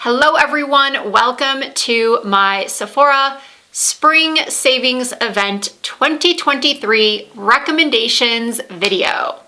Hello everyone, welcome to my Sephora Spring Savings Event 2023 recommendations video.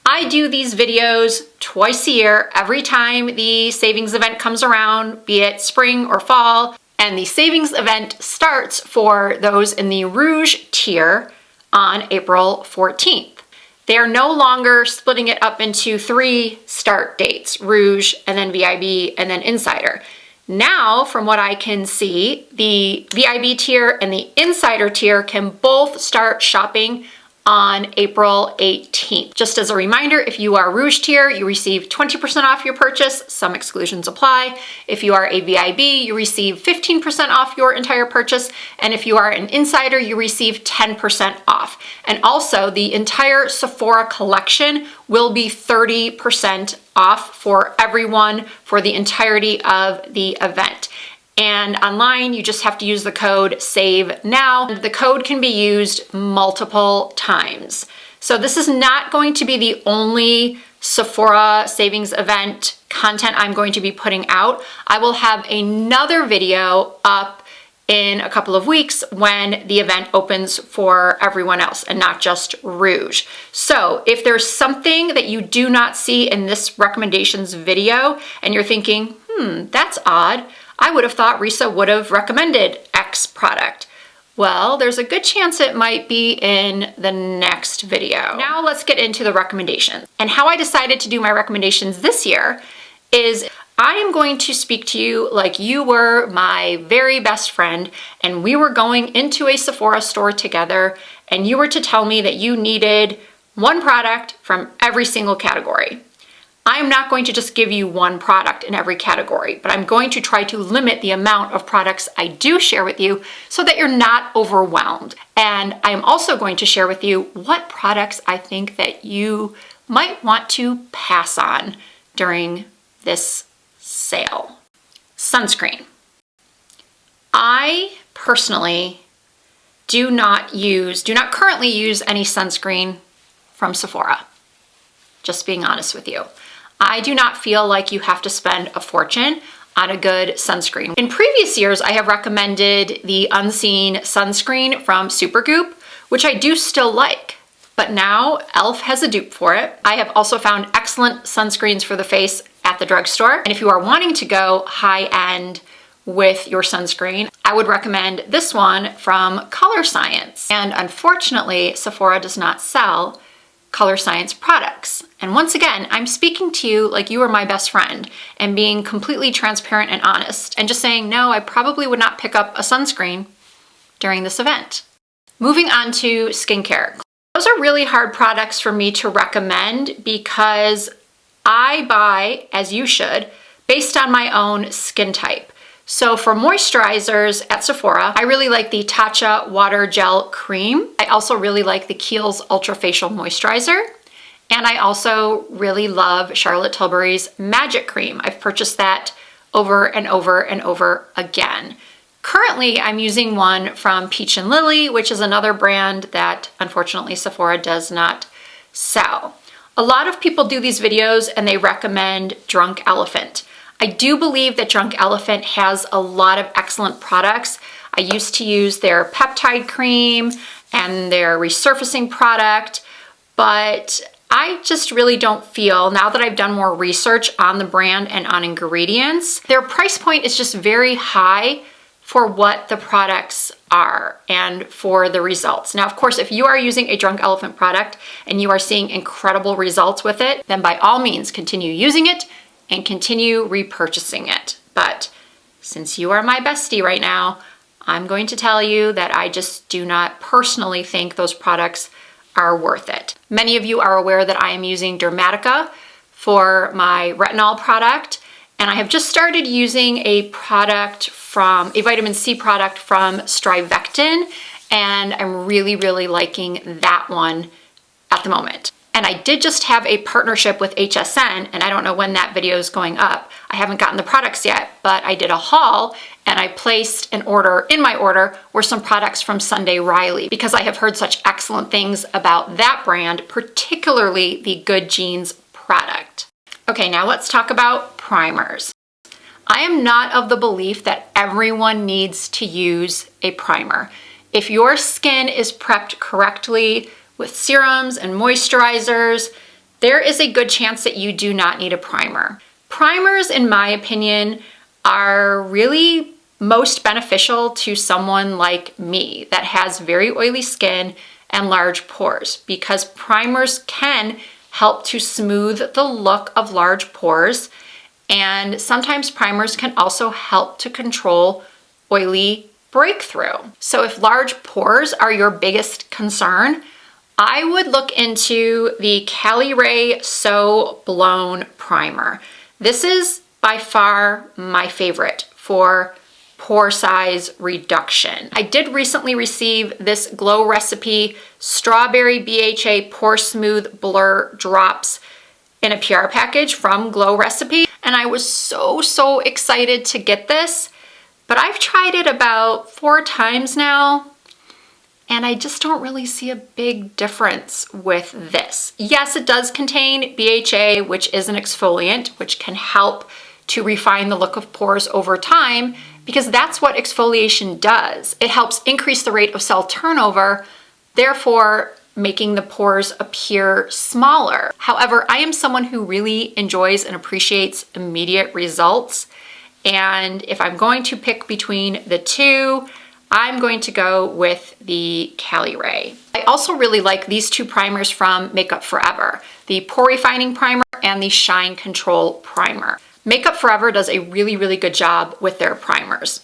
I do these videos twice a year, every time the savings event comes around, be it spring or fall, and the savings event starts for those in the Rouge tier on April 14th. They are no longer splitting it up into 3 start dates, Rouge and then VIB and then Insider. Now, from what I can see, the VIB tier and the Insider tier can both start shopping on April 18th. Just as a reminder, if you are Rouge tier, you receive 20% off your purchase. Some exclusions apply. If you are a VIB, you receive 15% off your entire purchase. And if you are an Insider, you receive 10% off. And also, the entire Sephora collection will be 30% off for everyone for the entirety of the event. And online, you just have to use the code SAVENOW. The code can be used multiple times. So this is not going to be the only Sephora savings event content I'm going to be putting out. I will have another video up in a couple of weeks when the event opens for everyone else and not just Rouge. So if there's something that you do not see in this recommendations video and you're thinking, that's odd, I would have thought Risa would have recommended X product. Well, there's a good chance it might be in the next video. Now let's get into the recommendations. And how I decided to do my recommendations this year is I am going to speak to you like you were my very best friend and we were going into a Sephora store together and you were to tell me that you needed one product from every single category. I'm not going to just give you one product in every category, but I'm going to try to limit the amount of products I do share with you so that you're not overwhelmed. And I'm also going to share with you what products I think that you might want to pass on during this sale. Sunscreen. I personally do not currently use any sunscreen from Sephora. Just being honest with you. I do not feel like you have to spend a fortune on a good sunscreen. In previous years, I have recommended the Unseen sunscreen from Supergoop, which I do still like, but now e.l.f. has a dupe for it. I have also found excellent sunscreens for the face at the drugstore. And if you are wanting to go high-end with your sunscreen, I would recommend this one from Color Science. And unfortunately, Sephora does not sell Color Science products. And once again, I'm speaking to you like you are my best friend and being completely transparent and honest and just saying, no, I probably would not pick up a sunscreen during this event. Moving on to skincare. Those are really hard products for me to recommend because I buy, as you should, based on my own skin type. So for moisturizers at Sephora, I really like the Tatcha Water Gel Cream. I also really like the Kiehl's Ultra Facial Moisturizer. And I also really love Charlotte Tilbury's Magic Cream. I've purchased that over and over and over again. Currently, I'm using one from Peach & Lily, which is another brand that unfortunately Sephora does not sell. A lot of people do these videos and they recommend Drunk Elephant. I do believe that Drunk Elephant has a lot of excellent products. I used to use their peptide cream and their resurfacing product, but I just really don't feel, now that I've done more research on the brand and on ingredients, their price point is just very high for what the products are and for the results. Now, of course, if you are using a Drunk Elephant product and you are seeing incredible results with it, then by all means continue using it and continue repurchasing it. But since you are my bestie right now, I'm going to tell you that I just do not personally think those products are worth it. Many of you are aware that I am using Dermatica for my retinol product, and I have just started using a vitamin C product from Strivectin, and I'm really, really liking that one at the moment. And I did just have a partnership with HSN, and I don't know when that video is going up. I haven't gotten the products yet, but I did a haul and I placed an order. In my order were some products from Sunday Riley because I have heard such excellent things about that brand, particularly the Good Genes product. Okay, now let's talk about primers. I am not of the belief that everyone needs to use a primer. If your skin is prepped correctly with serums and moisturizers, there is a good chance that you do not need a primer. Primers, in my opinion, are really most beneficial to someone like me that has very oily skin and large pores, because primers can help to smooth the look of large pores, and sometimes primers can also help to control oily breakthrough. So if large pores are your biggest concern, I would look into the Cali Ray So Blown Primer. This is by far my favorite for pore size reduction. I did recently receive this Glow Recipe Strawberry BHA Pore Smooth Blur Drops in a PR package from Glow Recipe, and I was so excited to get this, but I've tried it about 4 times now, and I just don't really see a big difference with this. Yes, it does contain BHA, which is an exfoliant, which can help to refine the look of pores over time, because that's what exfoliation does. It helps increase the rate of cell turnover, therefore making the pores appear smaller. However, I am someone who really enjoys and appreciates immediate results, and if I'm going to pick between the two, I'm going to go with the Cali Ray. I also really like these 2 primers from Makeup Forever, the Pore Refining Primer and the Shine Control Primer. Makeup Forever does a really good job with their primers.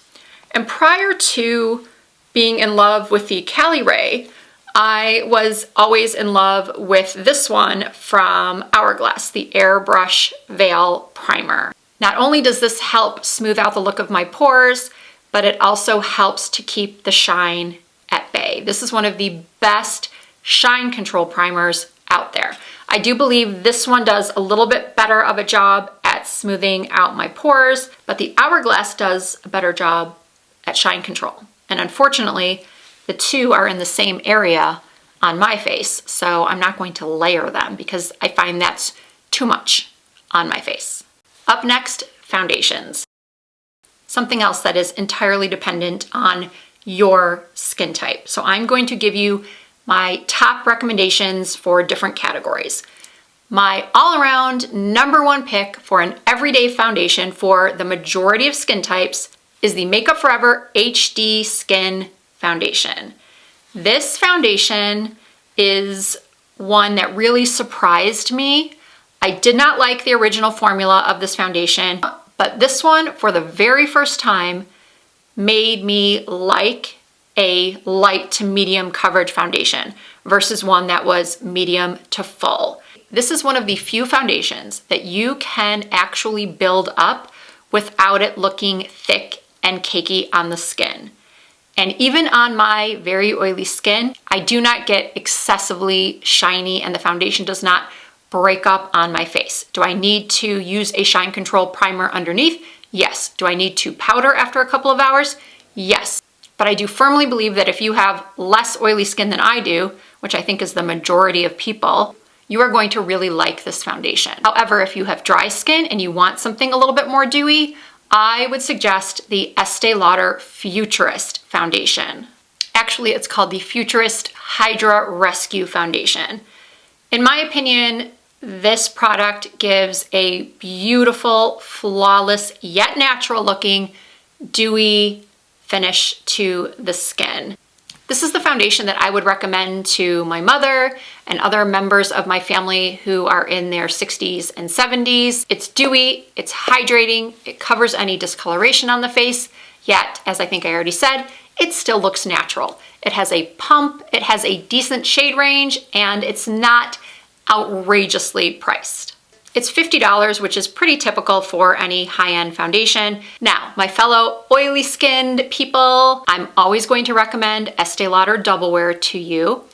And prior to being in love with the Cali Ray, I was always in love with this one from Hourglass, the Airbrush Veil Primer. Not only does this help smooth out the look of my pores, but it also helps to keep the shine at bay. This is one of the best shine control primers out there. I do believe this one does a little bit better of a job at smoothing out my pores, but the Hourglass does a better job at shine control. And unfortunately, the 2 are in the same area on my face, so I'm not going to layer them because I find that's too much on my face. Up next, foundations. Something else that is entirely dependent on your skin type. So I'm going to give you my top recommendations for different categories. My all-around #1 pick for an everyday foundation for the majority of skin types is the Makeup Forever HD Skin Foundation. This foundation is one that really surprised me. I did not like the original formula of this foundation, but this one, for the very first time, made me like a light to medium coverage foundation versus one that was medium to full. This is one of the few foundations that you can actually build up without it looking thick and cakey on the skin. And even on my very oily skin, I do not get excessively shiny, and the foundation does not break up on my face. Do I need to use a shine control primer underneath? Yes. Do I need to powder after a couple of hours? Yes. But I do firmly believe that if you have less oily skin than I do, which I think is the majority of people, you are going to really like this foundation. However, if you have dry skin and you want something a little bit more dewy, I would suggest the Estee Lauder Futurist foundation. Actually, it's called the Futurist Hydra Rescue Foundation. In my opinion, this product gives a beautiful, flawless, yet natural looking, dewy finish to the skin. This is the foundation that I would recommend to my mother and other members of my family who are in their 60s and 70s. It's dewy, it's hydrating, it covers any discoloration on the face, yet, as I think I already said, it still looks natural. It has a pump, it has a decent shade range, and it's not outrageously priced. It's $50, which is pretty typical for any high-end foundation. Now, my fellow oily skinned people, I'm always going to recommend Estee Lauder Double Wear to you.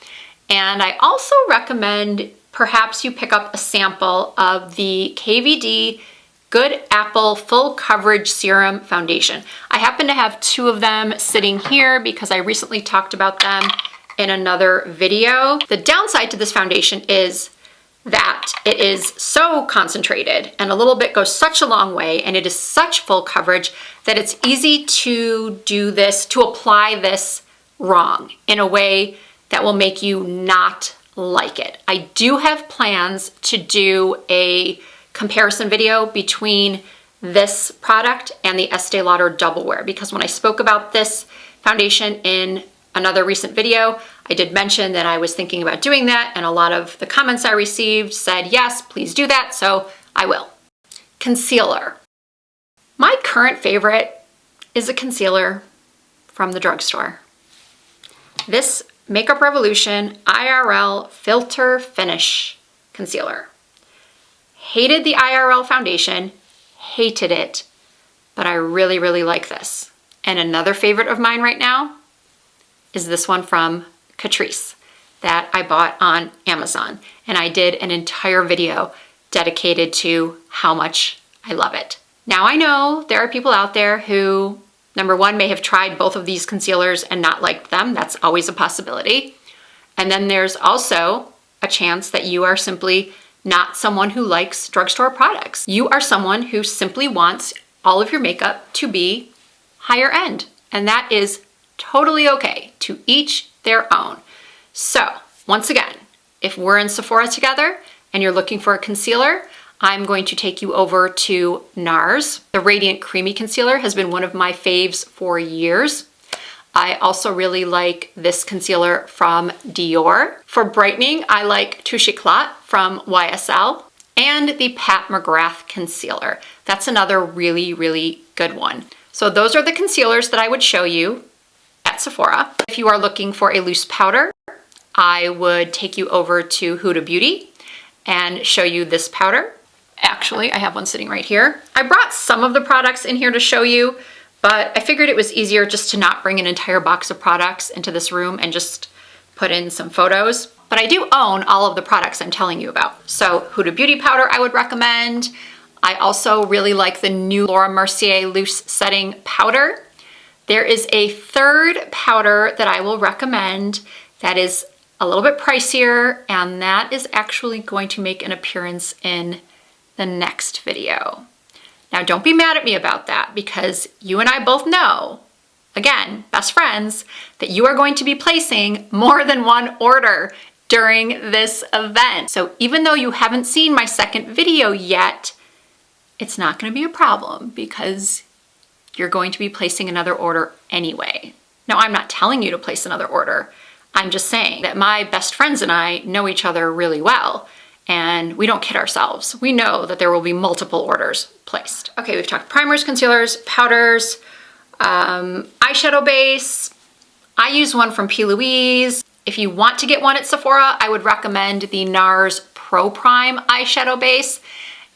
And I also recommend perhaps you pick up a sample of the KVD Good Apple Full Coverage Serum Foundation. I happen to have two of them sitting here because I recently talked about them in another video. The downside to this foundation is that it is so concentrated, and a little bit goes such a long way, and it is such full coverage that it's easy to do this, to apply this wrong in a way that will make you not like it. I do have plans to do a comparison video between this product and the Estee Lauder Double Wear, because when I spoke about this foundation in another recent video, I did mention that I was thinking about doing that, and a lot of the comments I received said, yes, please do that, so I will. Concealer. My current favorite is a concealer from the drugstore. This Makeup Revolution IRL Filter Finish Concealer. Hated the IRL foundation, hated it, but I really, really like this. And another favorite of mine right now is this one from Catrice that I bought on Amazon. And I did an entire video dedicated to how much I love it. Now I know there are people out there who, number one, may have tried both of these concealers and not liked them. That's always a possibility. And then there's also a chance that you are simply not someone who likes drugstore products. You are someone who simply wants all of your makeup to be higher end. And that is totally okay, to each their own. So once again, if we're in Sephora together and you're looking for a concealer, I'm going to take you over to NARS. The Radiant Creamy Concealer has been one of my faves for years. I also really like this concealer from Dior. For brightening, I like Touche Éclat from YSL and the Pat McGrath Concealer. That's another really, really good one. So those are the concealers that I would show you at Sephora. If you are looking for a loose powder, I would take you over to Huda Beauty and show you this powder. Actually, I have one sitting right here. I brought some of the products in here to show you, but I figured it was easier just to not bring an entire box of products into this room and just put in some photos. But I do own all of the products I'm telling you about. So Huda Beauty powder I would recommend. I also really like the new Laura Mercier Loose Setting Powder. There is a third powder that I will recommend that is a little bit pricier, and that is actually going to make an appearance in the next video. Now don't be mad at me about that, because you and I both know, again, best friends, that you are going to be placing more than one order during this event. So even though you haven't seen my second video yet, it's not going to be a problem because you're going to be placing another order anyway. Now, I'm not telling you to place another order. I'm just saying that my best friends and I know each other really well, and we don't kid ourselves. We know that there will be multiple orders placed. Okay, we've talked primers, concealers, powders, eyeshadow base. I use one from P. Louise. If you want to get one at Sephora, I would recommend the NARS Pro Prime eyeshadow base.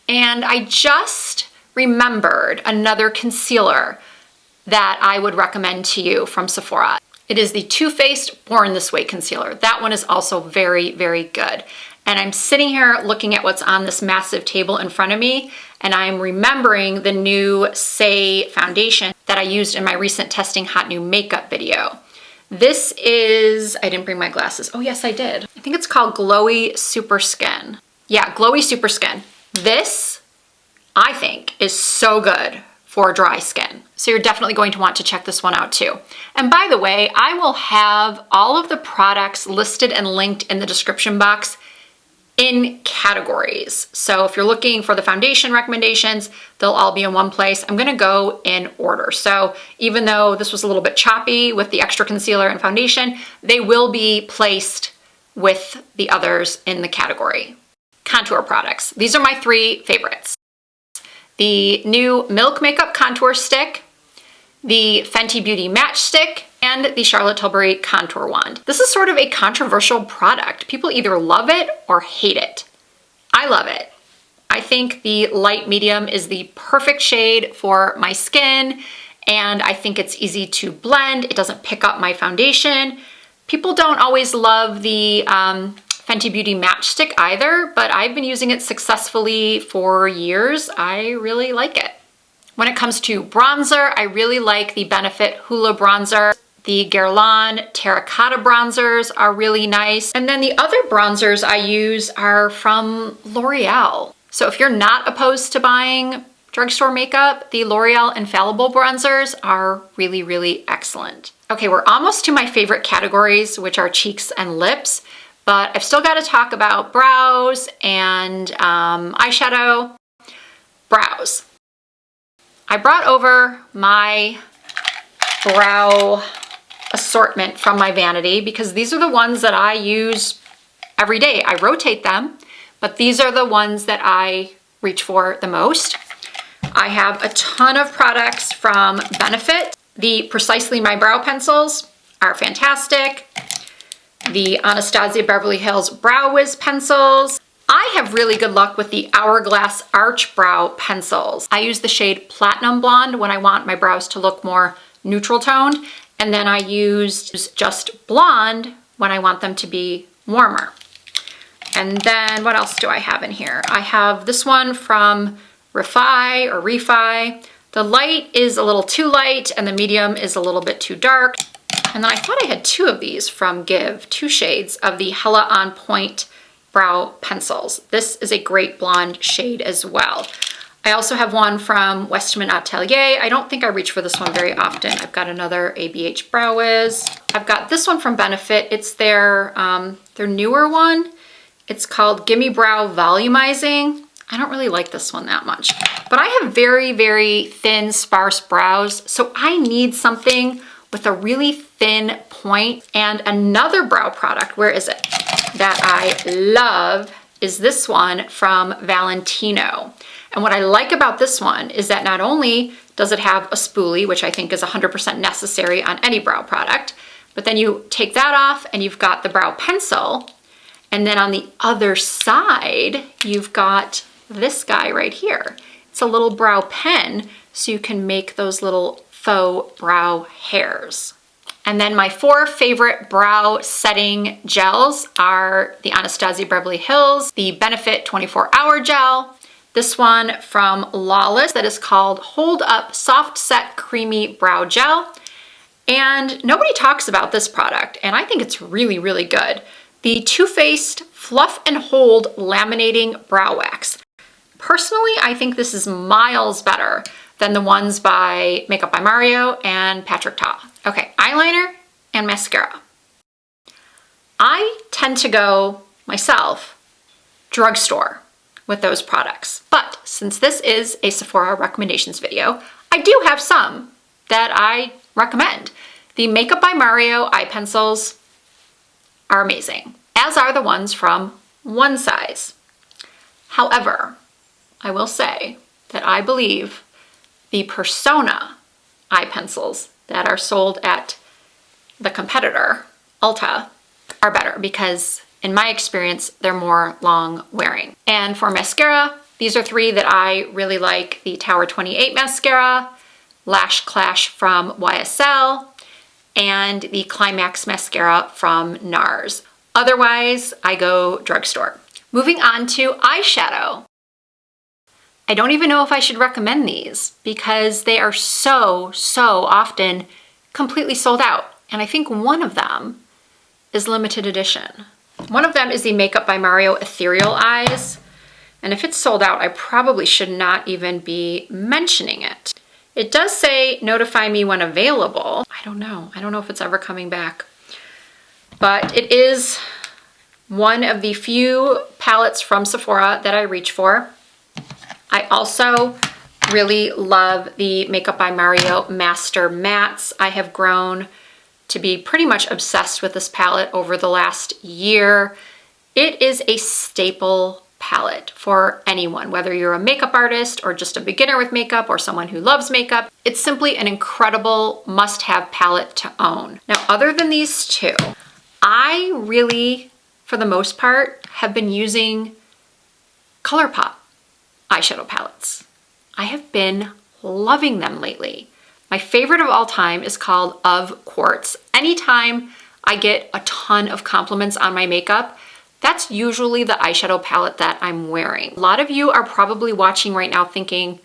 And I just remembered another concealer that I would recommend to you from Sephora. It is the Too Faced Born This Way concealer. That one is also very, very good. And I'm sitting here looking at what's on this massive table in front of me, and I'm remembering the new Say foundation that I used in my recent Testing Hot New Makeup video. This is, I didn't bring my glasses. Oh yes, I did. I think it's called Glowy Super Skin. Yeah, Glowy Super Skin. This, I think, is so good for dry skin. So you're definitely going to want to check this one out too. And by the way, I will have all of the products listed and linked in the description box in categories. So if you're looking for the foundation recommendations, they'll all be in one place. I'm gonna go in order. So even though this was a little bit choppy with the extra concealer and foundation, they will be placed with the others in the category. Contour products. These are my three favorites. The new Milk Makeup Contour Stick, the Fenty Beauty Match Stick, and the Charlotte Tilbury Contour Wand. This is sort of a controversial product. People either love it or hate it. I love it. I think the light medium is the perfect shade for my skin, and I think it's easy to blend. It doesn't pick up my foundation. People don't always love the Fenty Beauty Matchstick either, but I've been using it successfully for years. I really like it. When it comes to bronzer, I really like the Benefit Hoola Bronzer. The Guerlain Terracotta bronzers are really nice. And then the other bronzers I use are from L'Oreal. So if you're not opposed to buying drugstore makeup, the L'Oreal Infallible bronzers are really, really excellent. Okay, we're almost to my favorite categories, which are cheeks and lips, but I've still got to talk about brows and eyeshadow. Brows. I brought over my brow assortment from my vanity because these are the ones that I use every day. I rotate them, but these are the ones that I reach for the most. I have a ton of products from Benefit. The Precisely My Brow pencils are fantastic. The Anastasia Beverly Hills Brow Wiz pencils. I have really good luck with the Hourglass Arch Brow pencils. I use the shade Platinum Blonde when I want my brows to look more neutral toned, and then I use just Blonde when I want them to be warmer. And then what else do I have in here? I have this one from Refi. The light is a little too light and the medium is a little bit too dark. And then I thought I had two of these from Give, 2 shades of the Hella On Point brow pencils. This is a great blonde shade as well. I also have one from Westman Atelier. I don't think I reach for this one very often. I've got another ABH Brow Wiz. I've got this one from Benefit. It's their newer one. It's called Gimme Brow Volumizing. I don't really like this one that much, but I have very, very thin, sparse brows, so I need something with a really thin point. And another brow product, where is it, that I love is this one from Valentino. And what I like about this one is that not only does it have a spoolie, which I think is 100% necessary on any brow product, but then you take that off and you've got the brow pencil, and then on the other side, you've got this guy right here. It's a little brow pen, so you can make those little faux brow hairs. And then my 4 favorite brow setting gels are the Anastasia Beverly Hills, the Benefit 24-Hour Gel, this one from Lawless that is called Hold Up Soft Set Creamy Brow Gel. And nobody talks about this product, and I think it's really, really good. The Too Faced Fluff and Hold Laminating Brow Wax. Personally, I think this is miles better than the ones by Makeup by Mario and Patrick Ta. Okay, eyeliner and mascara. I tend to go myself drugstore with those products, but since this is a Sephora recommendations video, I do have some that I recommend. The Makeup by Mario eye pencils are amazing, as are the ones from One Size. However, I will say that I believe the Persona eye pencils that are sold at the competitor, Ulta, are better because in my experience, they're more long wearing. And for mascara, these are 3 that I really like. The Tower 28 mascara, Lash Clash from YSL, and the Climax mascara from NARS. Otherwise, I go drugstore. Moving on to eyeshadow. I don't even know if I should recommend these because they are so often completely sold out. And I think one of them is limited edition. One of them is the Makeup by Mario Ethereal Eyes. And if it's sold out, I probably should not even be mentioning it. It does say notify me when available. I don't know if it's ever coming back. But it is one of the few palettes from Sephora that I reach for. I also really love the Makeup by Mario Master Mattes. I have grown to be pretty much obsessed with this palette over the last year. It is a staple palette for anyone, whether you're a makeup artist or just a beginner with makeup or someone who loves makeup. It's simply an incredible must-have palette to own. Now, other than these 2, I really, for the most part, have been using ColourPop eyeshadow palettes. I have been loving them lately. My favorite of all time is called Of Quartz. Anytime I get a ton of compliments on my makeup, that's usually the eyeshadow palette that I'm wearing. A lot of you are probably watching right now thinking,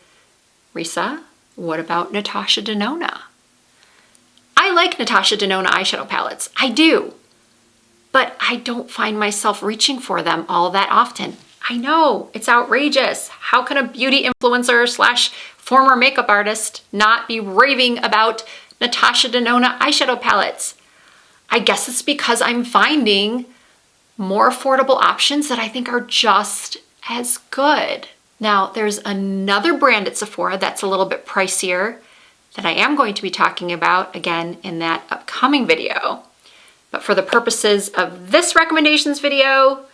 Risa, what about Natasha Denona? I like Natasha Denona eyeshadow palettes, I do, but I don't find myself reaching for them all that often. I know, it's outrageous. How can a beauty influencer slash former makeup artist not be raving about Natasha Denona eyeshadow palettes? I guess it's because I'm finding more affordable options that I think are just as good. Now, there's another brand at Sephora that's a little bit pricier that I am going to be talking about again in that upcoming video. But for the purposes of this recommendations video,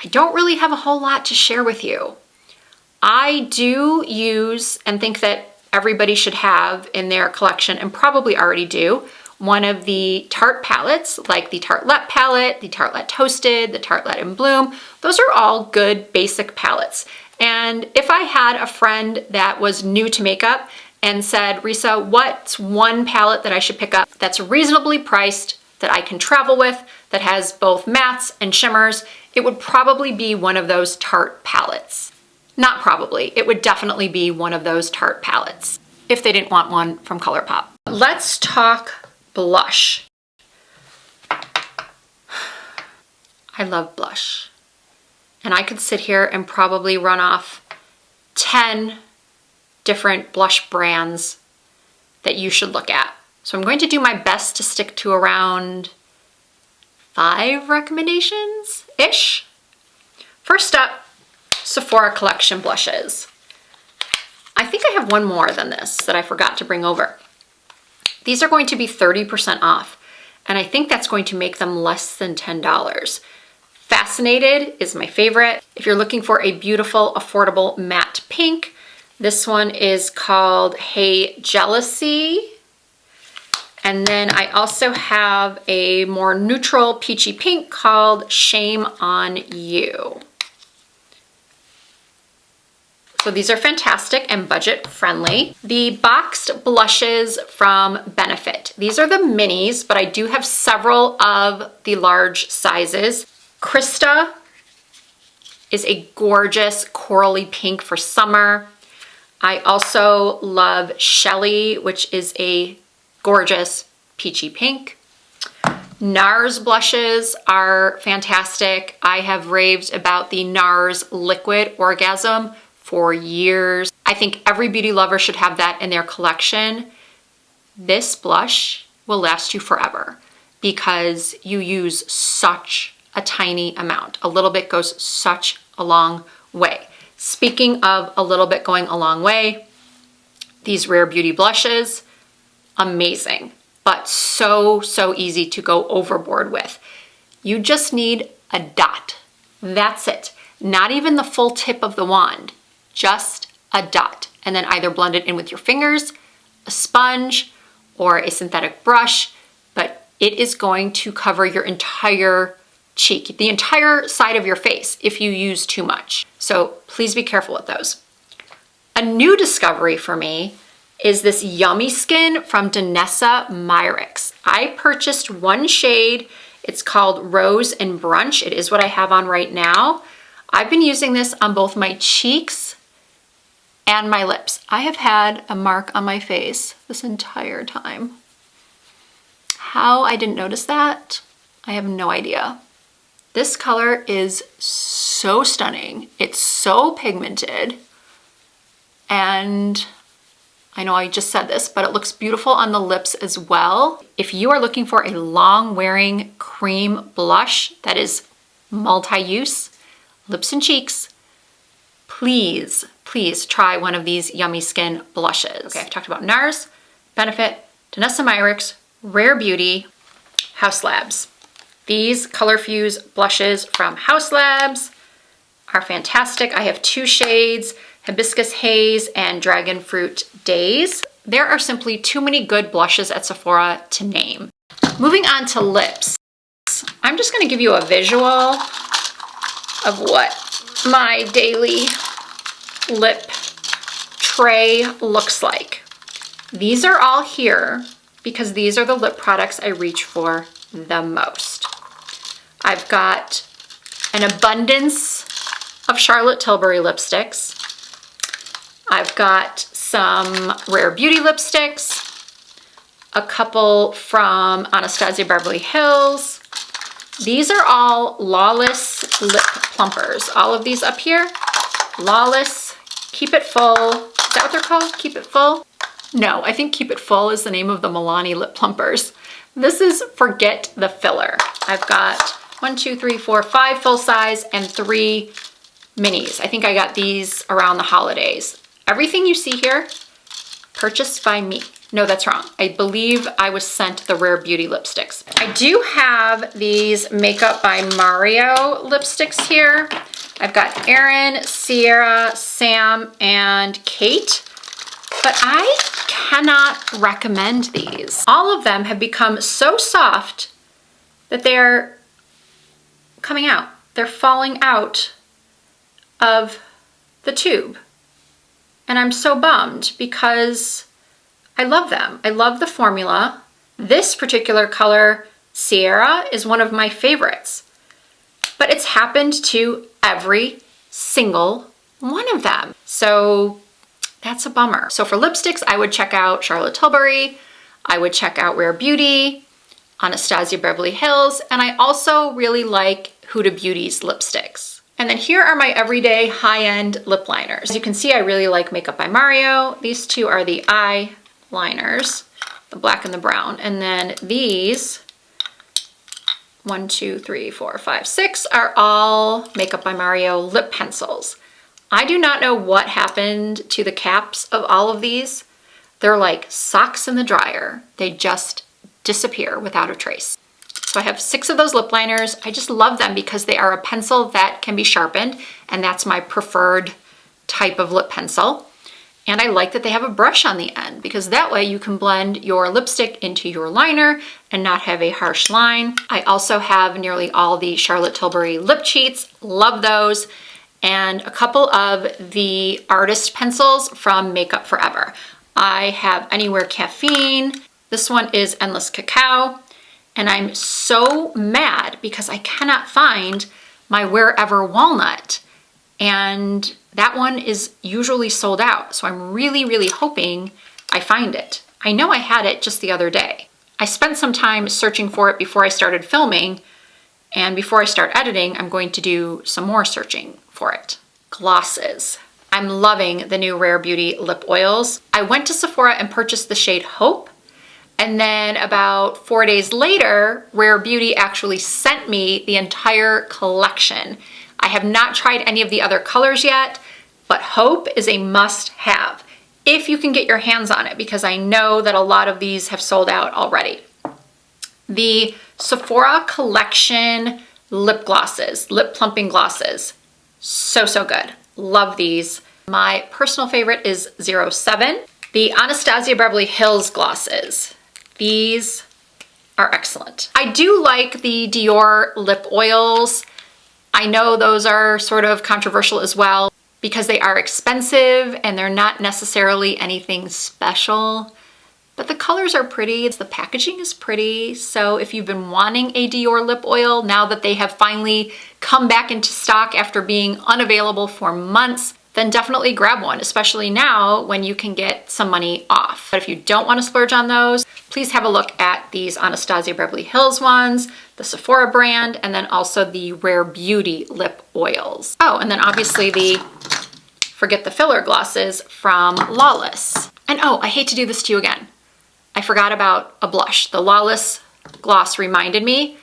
I don't really have a whole lot to share with you. I do use and think that everybody should have in their collection, and probably already do, one of the Tarte palettes, like the Tartelette palette, the Tartelette Toasted, the Tartelette in Bloom. Those are all good basic palettes. And if I had a friend that was new to makeup and said, Risa, what's one palette that I should pick up that's reasonably priced, that I can travel with, that has both mattes and shimmers, it would probably be one of those Tarte palettes. Not probably, it would definitely be one of those Tarte palettes if they didn't want one from ColourPop. Let's talk blush. I love blush. And I could sit here and probably run off 10 different blush brands that you should look at. So I'm going to do my best to stick to around 5 recommendations-ish. First up, Sephora Collection blushes. I think I have one more than this that I forgot to bring over. These are going to be 30% off, and I think that's going to make them less than $10. Fascinated is my favorite. If you're looking for a beautiful, affordable matte pink, this one is called Hey Jealousy. And then I also have a more neutral peachy pink called Shame on You. So these are fantastic and budget friendly. The boxed blushes from Benefit. These are the minis, but I do have several of the large sizes. Krista is a gorgeous corally pink for summer. I also love Shelly, which is a gorgeous peachy pink. NARS blushes are fantastic. I have raved about the NARS Liquid Orgasm for years. I think every beauty lover should have that in their collection. This blush will last you forever because you use such a tiny amount. A little bit goes such a long way. Speaking of a little bit going a long way, these Rare Beauty blushes, amazing, but so easy to go overboard with. You just need a dot. That's it. Not even the full tip of the wand, just a dot. And then either blend it in with your fingers, a sponge, or a synthetic brush, but it is going to cover your entire cheek, the entire side of your face if you use too much. So please be careful with those. A new discovery for me is this Yummy Skin from Danessa Myricks. I purchased one shade. It's called Rose and Brunch. It is what I have on right now. I've been using this on both my cheeks and my lips. I have had a mark on my face this entire time. How I didn't notice that, I have no idea. This color is so stunning. It's so pigmented. And I know I just said this, but it looks beautiful on the lips as well. If you are looking for a long wearing cream blush that is multi-use, lips and cheeks, please try one of these Yummy Skin blushes. Okay, I've talked about NARS, Benefit, Danessa Myricks, Rare Beauty, Haus Labs. These Color Fuse blushes from Haus Labs are fantastic. I have 2 shades, Hibiscus Haze and Dragon Fruit Days. There are simply too many good blushes at Sephora to name. Moving on to lips. I'm just gonna give you a visual of what my daily lip tray looks like. These are all here because these are the lip products I reach for the most. I've got an abundance of Charlotte Tilbury lipsticks. I've got some Rare Beauty lipsticks, a couple from Anastasia Beverly Hills. These are all Lawless lip plumpers. All of these up here, Lawless, Keep It Full. Is that what they're called? Keep It Full? No, I think Keep It Full is the name of the Milani lip plumpers. This is Forget the Filler. I've got 1, 2, 3, 4, 5 full size and 3 minis. I think I got these around the holidays. Everything you see here, purchased by me. No, that's wrong. I believe I was sent the Rare Beauty lipsticks. I do have these Makeup by Mario lipsticks here. I've got Erin, Sierra, Sam, and Kate, but I cannot recommend these. All of them have become so soft that they're coming out. They're falling out of the tube. And I'm so bummed because I love them. I love the formula. This particular color, Sierra, is one of my favorites. But it's happened to every single one of them. So that's a bummer. So for lipsticks, I would check out Charlotte Tilbury. I would check out Rare Beauty, Anastasia Beverly Hills, and I also really like Huda Beauty's lipsticks. And then here are my everyday high-end lip liners. As you can see, I really like Makeup by Mario. These two are the eye liners, the black and the brown. And then these, 1, 2, 3, 4, 5, 6, are all Makeup by Mario lip pencils. I do not know what happened to the caps of all of these. They're like socks in the dryer. They just disappear without a trace. So I have 6 of those lip liners. I just love them because they are a pencil that can be sharpened, and that's my preferred type of lip pencil. And I like that they have a brush on the end because that way you can blend your lipstick into your liner and not have a harsh line. I also have nearly all the Charlotte Tilbury lip cheats. Love those. And a couple of the artist pencils from Makeup Forever. I have Anywhere Caffeine. This one is Endless Cacao. And I'm so mad because I cannot find my Wherever Walnut. And that one is usually sold out. So I'm really, really hoping I find it. I know I had it just the other day. I spent some time searching for it before I started filming. And before I start editing, I'm going to do some more searching for it. Glosses. I'm loving the new Rare Beauty lip oils. I went to Sephora and purchased the shade Hope. And then about 4 days later, Rare Beauty actually sent me the entire collection. I have not tried any of the other colors yet, but Hope is a must-have if you can get your hands on it, because I know that a lot of these have sold out already. The Sephora collection lip glosses, lip plumping glosses. So, so good. Love these. My personal favorite is 07. The Anastasia Beverly Hills glosses. These are excellent. I do like the Dior lip oils. I know those are sort of controversial as well because they are expensive and they're not necessarily anything special, but the colors are pretty. The packaging is pretty. So if you've been wanting a Dior lip oil, now that they have finally come back into stock after being unavailable for months, then definitely grab one, especially now when you can get some money off. But if you don't want to splurge on those, please have a look at these Anastasia Beverly Hills ones, the Sephora brand, and then also the Rare Beauty lip oils. Oh, and then obviously the Forget the Filler glosses from Lawless. And oh, I hate to do this to you again. I forgot about a blush. The Lawless gloss reminded me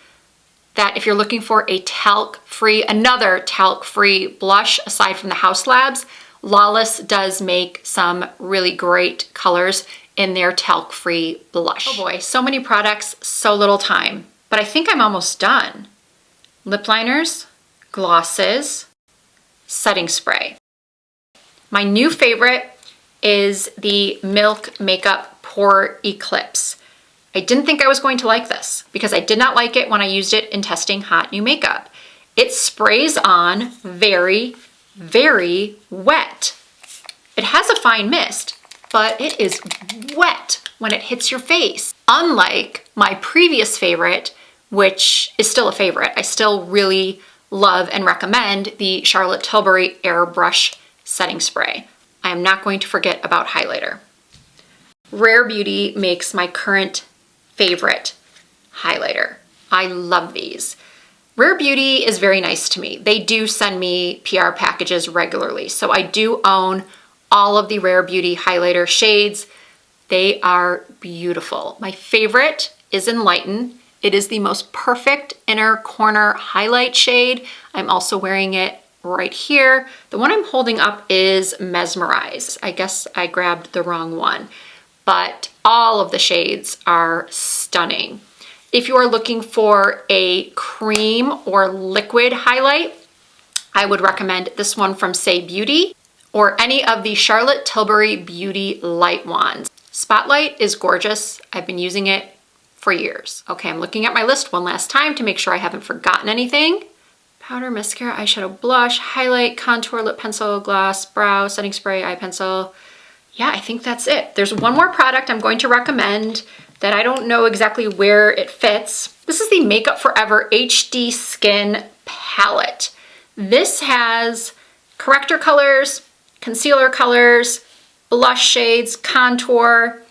that if you're looking for a talc-free, another talc-free blush aside from the House Labs, Lawless does make some really great colors in their talc-free blush. Oh boy, so many products, so little time. But I think I'm almost done. Lip liners, glosses, setting spray. My new favorite is the Milk Makeup Pore Eclipse. I didn't think I was going to like this because I did not like it when I used it in testing hot new makeup. It sprays on very, very wet. It has a fine mist, but it is wet when it hits your face. Unlike my previous favorite, which is still a favorite. I still really love and recommend the Charlotte Tilbury Airbrush Setting Spray. I am not going to forget about highlighter. Rare Beauty makes my current favorite highlighter. I love these. Rare Beauty is very nice to me. They do send me PR packages regularly, so I do own all of the Rare Beauty highlighter shades. They are beautiful. My favorite is Enlighten. It is the most perfect inner corner highlight shade. I'm also wearing it right here. The one I'm holding up is Mesmerize. I guess I grabbed the wrong one, but all of the shades are stunning. If you are looking for a cream or liquid highlight, I would recommend this one from Say Beauty or any of the Charlotte Tilbury Beauty Light Wands. Spotlight is gorgeous. I've been using it for years. Okay, I'm looking at my list one last time to make sure I haven't forgotten anything. Powder, mascara, eyeshadow, blush, highlight, contour, lip pencil, gloss, brow, setting spray, eye pencil. Yeah, I think that's it. There's one more product I'm going to recommend that I don't know exactly where it fits. This is the Makeup Forever HD Skin Palette. This has corrector colors, concealer colors, blush shades, contour.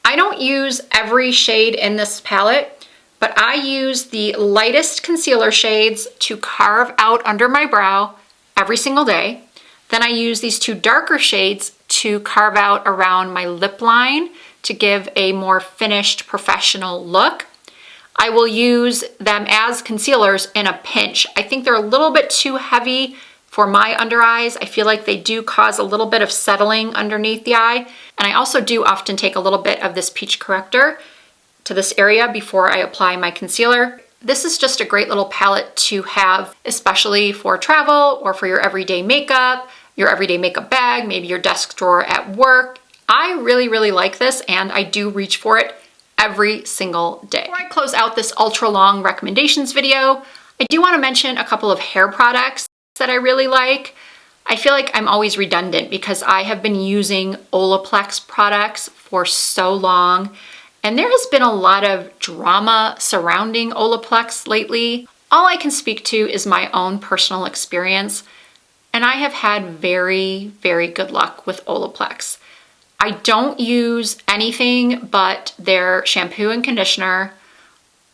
I don't use every shade in this palette, but I use the lightest concealer shades to carve out under my brow every single day. Then I use these two darker shades to carve out around my lip line to give a more finished professional look. I will use them as concealers in a pinch. I think they're a little bit too heavy for my under eyes. I feel like they do cause a little bit of settling underneath the eye. And I also do often take a little bit of this peach corrector to this area before I apply my concealer. This is just a great little palette to have, especially for travel or for your everyday makeup bag, maybe your desk drawer at work. I really, really like this, and I do reach for it every single day. Before I close out this ultra long recommendations video, I do want to mention a couple of hair products that I really like. I feel like I'm always redundant because I have been using Olaplex products for so long, and there has been a lot of drama surrounding Olaplex lately. All I can speak to is my own personal experience, and I have had very, very good luck with Olaplex. I don't use anything but their shampoo and conditioner,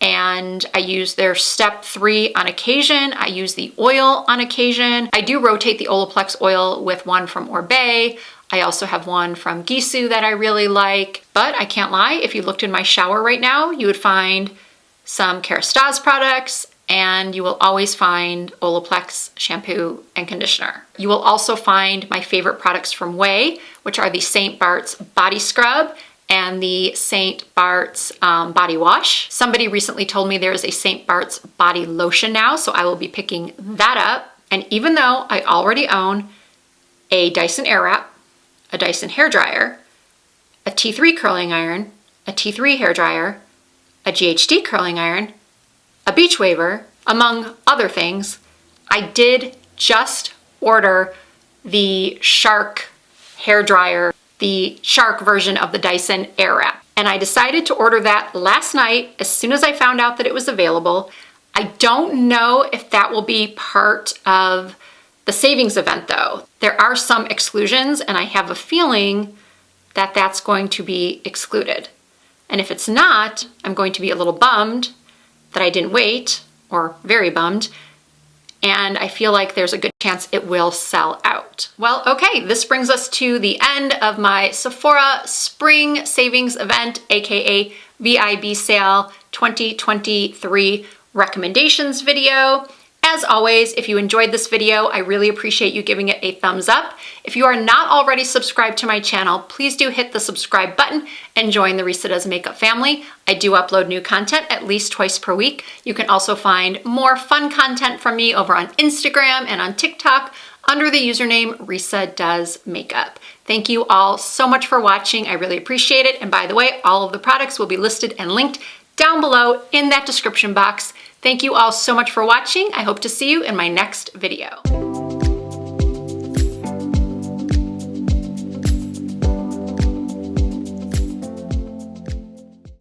and I use their step 3 on occasion. I use the oil on occasion. I do rotate the Olaplex oil with one from Oribe. I also have one from Gisou that I really like, but I can't lie, if you looked in my shower right now, you would find some Kerastase products, and you will always find Olaplex shampoo and conditioner. You will also find my favorite products from OUAI, which are the St. Bart's Body Scrub and the St. Bart's Body Wash. Somebody recently told me there is a St. Bart's Body Lotion now, so I will be picking that up. And even though I already own a Dyson Airwrap, a Dyson hairdryer, a T3 curling iron, a T3 hairdryer, a GHD curling iron, a beach waver, among other things, I did just order the Shark hairdryer, the Shark version of the Dyson Airwrap. And I decided to order that last night as soon as I found out that it was available. I don't know if that will be part of the savings event though. There are some exclusions, and I have a feeling that that's going to be excluded. And if it's not, I'm going to be a little bummed that I didn't wait, or very bummed, and I feel like there's a good chance it will sell out. Well, okay, this brings us to the end of my Sephora Spring Savings Event, aka VIB Sale 2023 recommendations video. As always, if you enjoyed this video, I really appreciate you giving it a thumbs up. If you are not already subscribed to my channel, please do hit the subscribe button and join the Risa Does Makeup family. I do upload new content at least twice per week. You can also find more fun content from me over on Instagram and on TikTok under the username Risa Does Makeup. Thank you all so much for watching. I really appreciate it. And by the way, all of the products will be listed and linked down below in that description box. Thank you all so much for watching. I hope to see you in my next video.